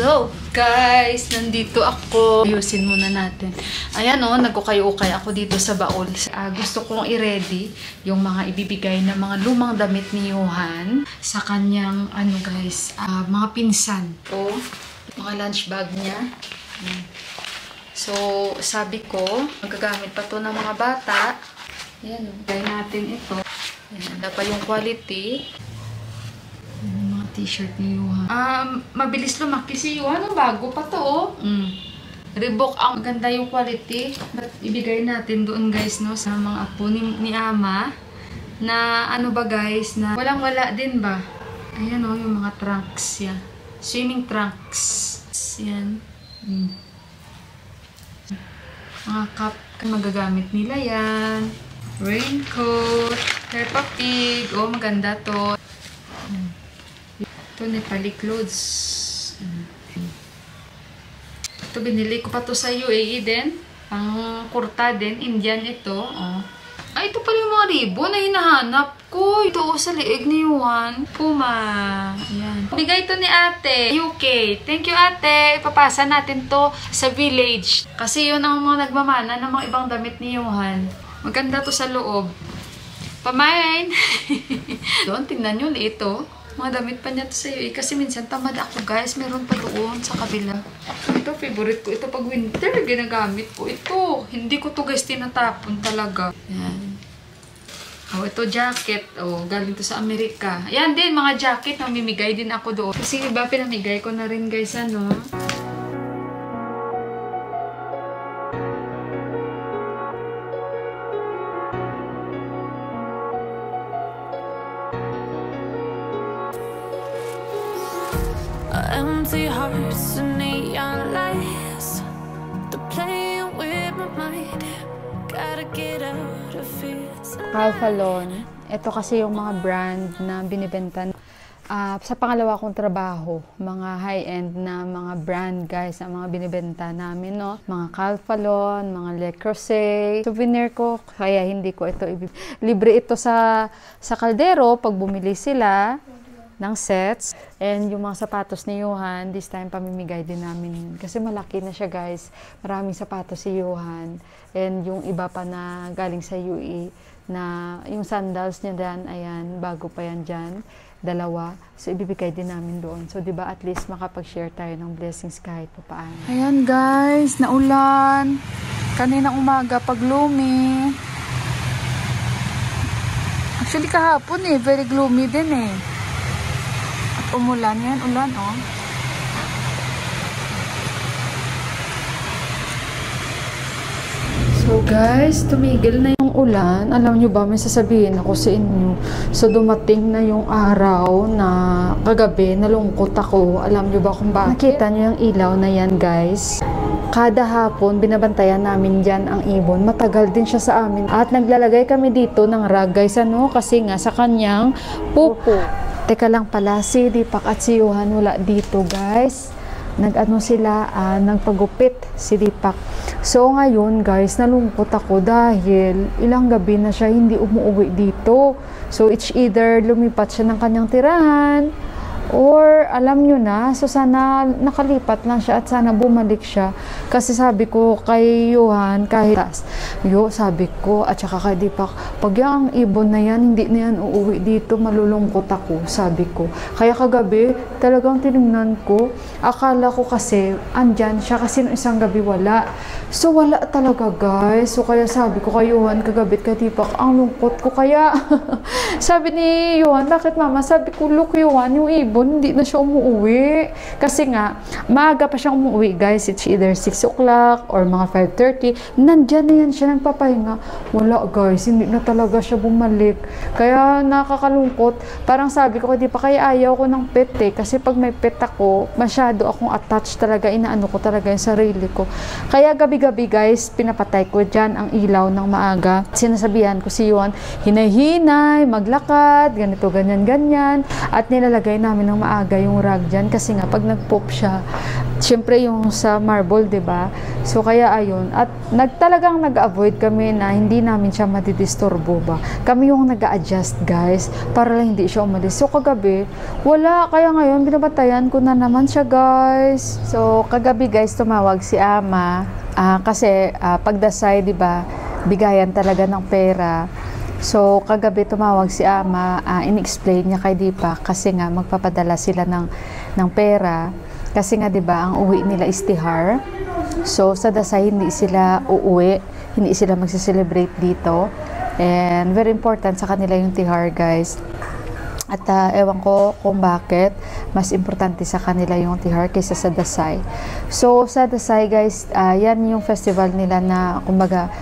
Hello guys! Nandito ako. Ayusin muna natin. Ayan o, nagkukay-ukay ako dito sa baul. Gusto kong i-ready yung mga ibibigay na mga lumang damit ni Johan sa kanyang, mga pinsan. O, mga lunch bag niya. So, sabi ko, magagamit pa to ng mga bata. Ayan o, gaya natin ito. Ayan, dapat yung quality. T-shirt ni Johan. Mabilis lumaki si Johan. Bago pa to, oh. Reebok ang maganda yung quality. But ibigay natin doon, guys, no, sa mga apo ni Ama. Na, guys, na walang-wala din ba? Ayan, oh, yung mga trunks yan. Swimming trunks. Yan. Mga cup. Magagamit nila yan. Raincoat. Peppa Pig. Oh, maganda to. Ito, Nepali clothes. Ito, binili ko pa to sa UAE din. Pang kurta din. Indian ito. Oh. Ay, ito pala yung mga ribbon na hinahanap ko. Ito, sa liig ni Juan. Puma. Ayan. Bigay ito ni ate. UK. Thank you, ate. Ipapasa natin to sa village. Kasi yun ang mga nagmamana ng mga ibang damit ni Johan. Maganda to sa loob. Pamain! Doon, tingnan nyo ito. Mga damit pa niya to sa iyo. Kasi minsan tamad ako, guys. Meron pa doon sa kabila. Ito, favorite ko. Ito pag winter, ginagamit ko. Ito. Hindi ko to, guys, tinatapon talaga. Yan. Oh, ito jacket. Oh, galing to sa Amerika. Yan din, mga jacket. Namimigay din ako doon. Kasi iba, pinamigay ko na rin, guys, ano. Empty hearts and neon lights. They're playing with my mind. Gotta get out of here. Calphalon. Ito kasi yung mga brand na binibenta sa pangalawa kong trabaho. Mga high-end na mga brand, guys, na mga binibenta namin, no? Mga Calphalon, mga Le Creuset. Souvenir ko, kaya hindi ko ito libre ito sa kaldero pag bumili sila ng sets. And yung mga sapatos ni Johan, this time pamimigay din namin yun. Kasi malaki na siya, guys. Maraming sapatos si Johan. And yung iba pa na galing sa UE, na yung sandals niya dyan, ayan, bago pa yan dyan. 2. So, ibibigay din namin doon. So, diba, at least makapag-share tayo ng blessings kahit pa paano. Ayan, guys, naulan. Kaninang umaga, pag-gloomy. Actually, kahapon very gloomy din Umulan yan, ulan, oh. So guys, tumigil na yung ulan. Alam nyo ba, may sasabihin ako sa inyo. So dumating na yung araw na kagabi, nalungkot ako. Alam nyo ba kung bakit? Nakita nyo yung ilaw na yan, guys. Kada hapon, binabantayan namin dyan ang ibon. Matagal din siya sa amin. At naglalagay kami dito ng rag, guys, ano? Kasi nga sa kanyang pupo. Teka lang pala, si Deepak at si Johan wala dito, guys. Nagpagupit si Deepak. So, ngayon, guys, nalungkot ako dahil ilang gabi na siya hindi umuwi dito. So, it's either lumipat siya ng kanyang tirahan or alam nyo na, so sana nakalipat lang siya at sana bumalik siya. Kasi sabi ko kay Johan, kahit sabi ko, at saka kay Deepak, pag yung ibon na yan, hindi na yan uuwi dito, malulungkot ako, sabi ko. Kaya kagabi, talagang tinignan ko, akala ko kasi, andyan siya, kasi nung isang gabi wala. So, wala talaga, guys. So, kaya sabi ko kay Johan, kagabi kay Deepak, ang lungkot ko kaya. Sabi ni Johan, bakit mama? Sabi ko, look Johan, yung ibon, hindi na siya umuwi. Kasi nga, maaga pa siyang umuwi, guys. It's either 6 o'clock or mga 5:30. Nandyan na yan siya nagpapahinga. Wala, guys. Hindi na talaga siya bumalik. Kaya nakakalungkot. Parang sabi ko, di pa kaya ayaw ko ng pet Kasi pag may pet ako, masyado akong attached talaga. Inaano ko talaga yung sarili ko. Kaya gabi-gabi, guys, pinapatay ko dyan ang ilaw ng maaga. Sinasabihan ko si Yuan, hinay-hinay, maglakad, ganito, ganyan-ganyan. At nilalagay namin ng maaga yung rag dyan kasi nga pag nag-pop siya, Siyempre yung sa marble, 'di ba? So kaya ayun, at talagang nag-avoid kami na hindi namin siya madidisturbo ba. Kami yung nag-a-adjust, guys, para lang hindi siya umalis. So kagabi, wala, kaya ngayon binabantayan ko na naman siya, guys. So kagabi, guys, tumawag si Ama kasi pagdasay, 'di ba? Bigayan talaga ng pera. So kagabi tumawag si Ama, in-explain niya kay Deepak kasi nga magpapadala sila ng pera. Kasi nga 'di ba, ang uwi nila is Tihar. So sa Dasay hindi sila uuwi, hindi sila magse-celebrate dito. And very important sa kanila yung Tihar, guys. At ewan ko kung bakit mas importante sa kanila yung Tihar kaysa sa Dasay. So sa Dasay, guys, yan yung festival nila na kumbaga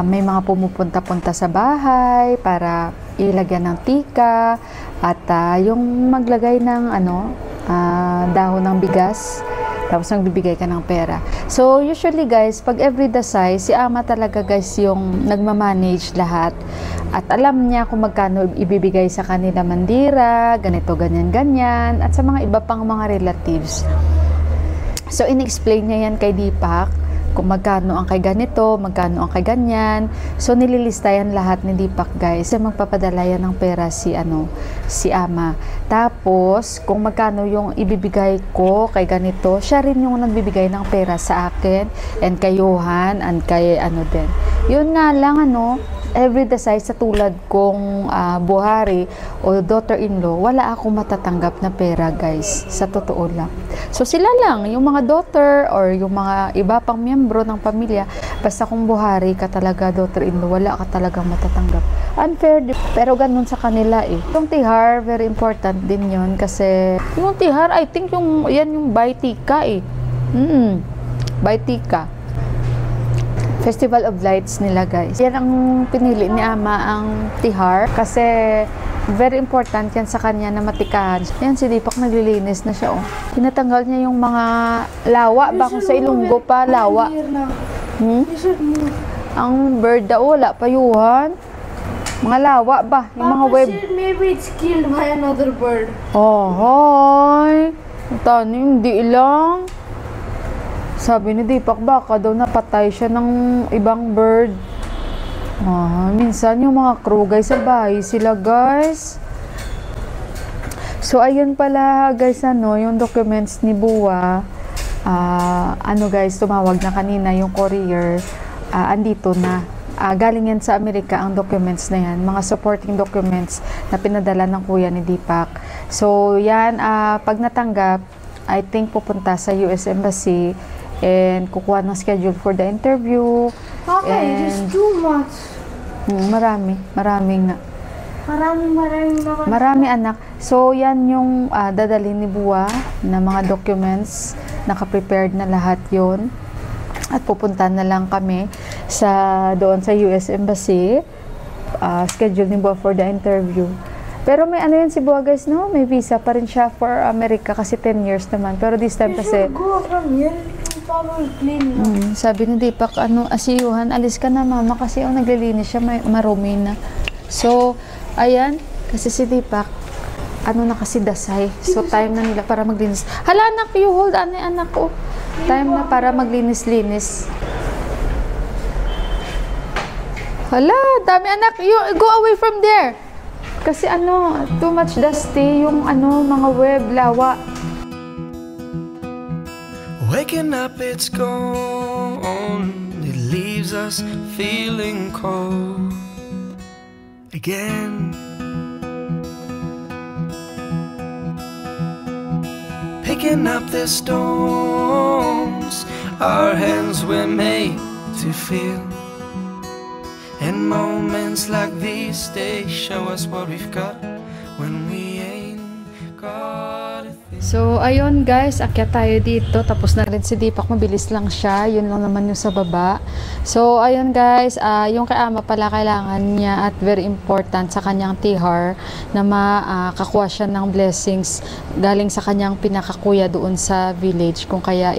may mga pumupunta-punta sa bahay para ilagyan ng tika at yung maglagay ng dahon ng bigas, tapos nagbibigay ka ng pera. So usually, guys, pag every Dasay, si Ama talaga, guys, yung nagmamanage lahat at alam niya kung magkano ibibigay sa kanila mandira, ganito, ganyan, ganyan, at sa mga iba pang mga relatives. So in-explain niya yan kay Deepak kung magkano ang kay ganito, magkano ang kay ganyan. So nililista yan lahat ni Deepak, guys. So magpapadala yan ng pera si Ama. Tapos kung magkano yung ibibigay ko kay ganito, siya rin yung nagbibigay ng pera sa akin and kay Johan and kay din. Yun nga lang, every Dasay sa tulad kong buhari o daughter-in-law, wala akong matatanggap na pera, guys, sa totoo lang. So sila lang, yung mga daughter or yung mga iba pang miyembro ng pamilya, basta kung buhari ka talaga, daughter-in-law, wala ka talagang matatanggap. Unfair, pero ganun sa kanila eh. Yung Tihar, very important din yun kasi yung Tihar, I think yan yung Baitika eh. Baitika. Festival of Lights nila, guys. Yan ang pinili ni Ama, ang Tihar, kasi very important yan sa kanya na matikahan. Yan, si Deepak naglilinis na siya, tinatanggal niya yung mga lawa ba, kung sa Ilonggo pa, lawa. Ang bird daw, wala pa yuhan. Mga lawa ba, yung mga web. Maybe it's killed by another bird. Oh, hoy. Tanim, di lang. Sabi ni Deepak, baka daw napatay siya ng ibang bird. Minsan yung mga crew, guys, sa bahay sila, guys. So ayun pala, guys, yung documents ni Buwa, guys, tumawag na kanina yung courier, andito na. Galing yan sa Amerika ang documents na yan, mga supporting documents na pinadala ng kuya ni Deepak. So yan, pag natanggap, I think pupunta sa US Embassy and kukuha ng schedule for the interview. Okay, just too much. Maraming na. Marami, anak. So yan yung dadalhin ni Buwa na mga documents, naka-prepared na lahat yon. At pupunta na lang kami doon sa US Embassy. Schedule ni Buwa for the interview. Pero may yan si Buwa, guys, no? May visa pa rin siya for America kasi 10 years naman. Pero this time kasi sabi ni Deepak, asiyuhan, alis ka na, mama, kasi naglilinis siya, marumi na. So ayan, kasi si Deepak na kasi Dasay. So time na nila para maglinis. Hala, anak, you hold anak ko. Time na para maglinis-linis. Hala, dami, anak, you go away from there. Kasi too much dusty yung mga web, lawa. Waking up, it's gone. It leaves us feeling cold again. Picking up the stones our hands were made to feel. And moments like these, they show us what we've got when we ain't got a thing. So ayun, guys, akyat tayo dito. Tapos na rin si Deepak, mabilis lang siya. Yun lang naman yung sa baba. So ayun, guys, yung kay Ama pala, kailangan niya at very important sa kanyang Tihar na makakuha siya ng blessings galing sa kanyang pinakakuya doon sa village. Kung kaya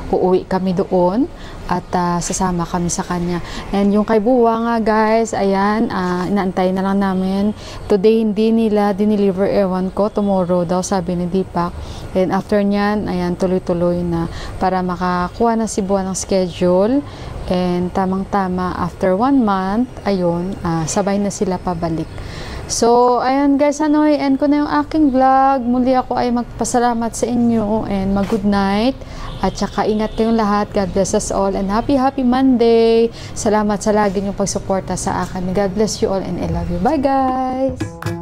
uuwi kami doon at sasama kami sa kanya. And yung kay Buwa nga, guys, ayan, inaantay na lang namin. Today hindi nila dineliver, ewan ko, tomorrow daw, sabi ni Deepak. And after nyan, ayan, tuloy-tuloy na para makakuha na si Buwan ng schedule. And tamang-tama, after 1 month, ayun, sabay na sila pabalik. So, ayan guys, end ko na yung aking vlog. Muli ako ay magpasalamat sa inyo and mag-good night. At saka ingat kayong lahat. God bless us all and happy Monday. Salamat sa lagi niyong pagsuporta sa akin. God bless you all and I love you. Bye guys!